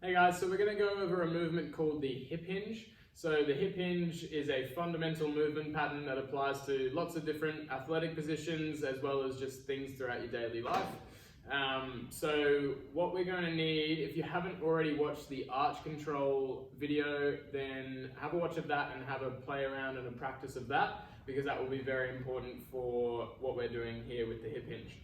Hey guys, so we're going to go over a movement called the hip hinge. So the hip hinge is a fundamental movement pattern that applies to lots of different athletic positions as well as just things throughout your daily life. So what we're going to need, if you haven't already watched the arch control video, then have a watch of that and have a play around and a practice of that, because that will be very important for what we're doing here with the hip hinge.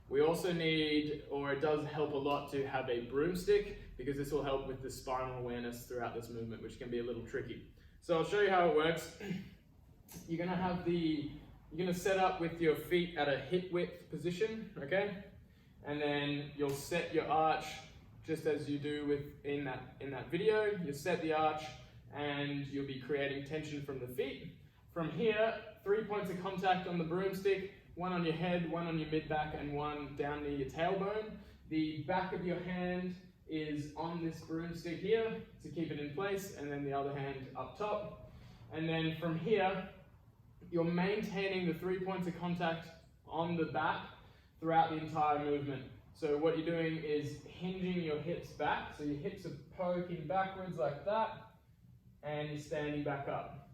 We also need, or it does help a lot, to have a broomstick, because this will help with the spinal awareness throughout this movement, which can be a little tricky. So I'll show you how it works. You're gonna set up with your feet at a hip width position, okay? And then you'll set your arch just as you do in that video. You set the arch and you'll be creating tension from the feet. From here, 3 points of contact on the broomstick, one on your head, one on your mid-back, and one down near your tailbone. The back of your hand is on this broomstick here to keep it in place, and then the other hand up top. And then from here, you're maintaining the 3 points of contact on the back throughout the entire movement. So what you're doing is hinging your hips back, so your hips are poking backwards like that, and you're standing back up.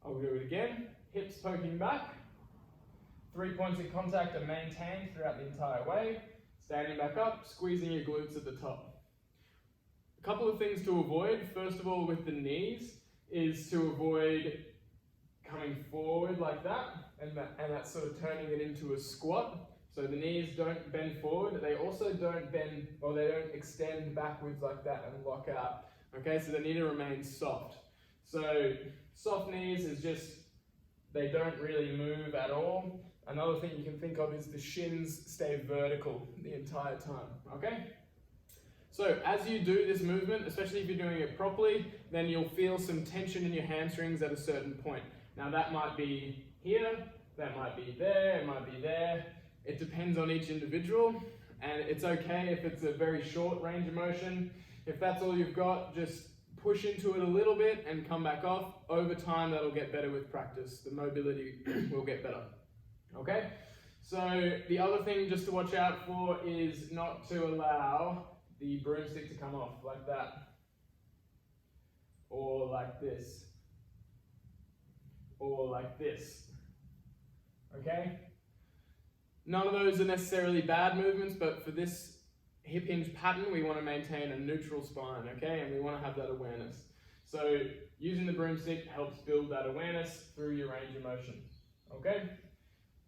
I'll do it again. Hips poking back, 3 points of contact are maintained throughout the entire way. Standing back up, squeezing your glutes at the top. A couple of things to avoid, first of all with the knees, is to avoid coming forward like that, and that's sort of turning it into a squat. So the knees don't bend forward, they also don't bend, or they don't extend backwards like that and lock out. Okay, so they need to remain soft. So soft knees is just, they don't really move at all. Another thing you can think of is the shins stay vertical the entire time, okay? So as you do this movement, especially if you're doing it properly, then you'll feel some tension in your hamstrings at a certain point. Now that might be here, that might be there, it might be there. It depends on each individual, and it's okay if it's a very short range of motion. If that's all you've got, just push into it a little bit and come back off. Over time, that'll get better with practice. The mobility will get better. Okay, so the other thing just to watch out for is not to allow the broomstick to come off like that, or like this, or like this, okay? None of those are necessarily bad movements, but for this hip hinge pattern, we want to maintain a neutral spine, okay? And we want to have that awareness. So using the broomstick helps build that awareness through your range of motion, okay?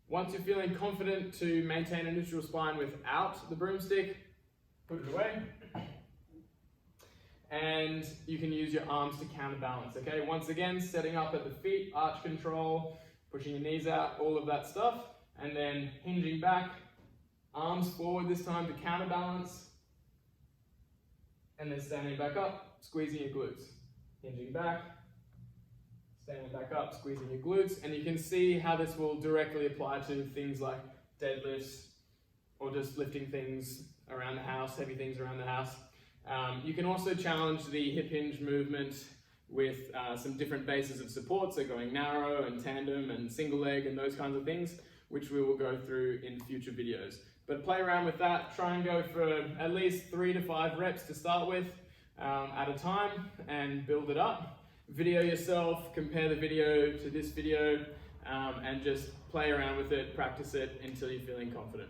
Once you're feeling confident to maintain a neutral spine without the broomstick, put it away. And you can use your arms to counterbalance, okay? Once again, setting up at the feet, arch control, pushing your knees out, all of that stuff. And then hinging back, arms forward this time to counterbalance. And then standing back up, squeezing your glutes. Hinging back, standing back up, squeezing your glutes, and you can see how this will directly apply to things like deadlifts or just lifting things around the house, heavy things around the house. You can also challenge the hip hinge movement with some different bases of support, so going narrow and tandem and single leg and those kinds of things, which we will go through in future videos. But play around with that, try and go for at least 3 to 5 reps to start with at a time and build it up. Video yourself, compare the video to this video, and just play around with it, practice it until you're feeling confident.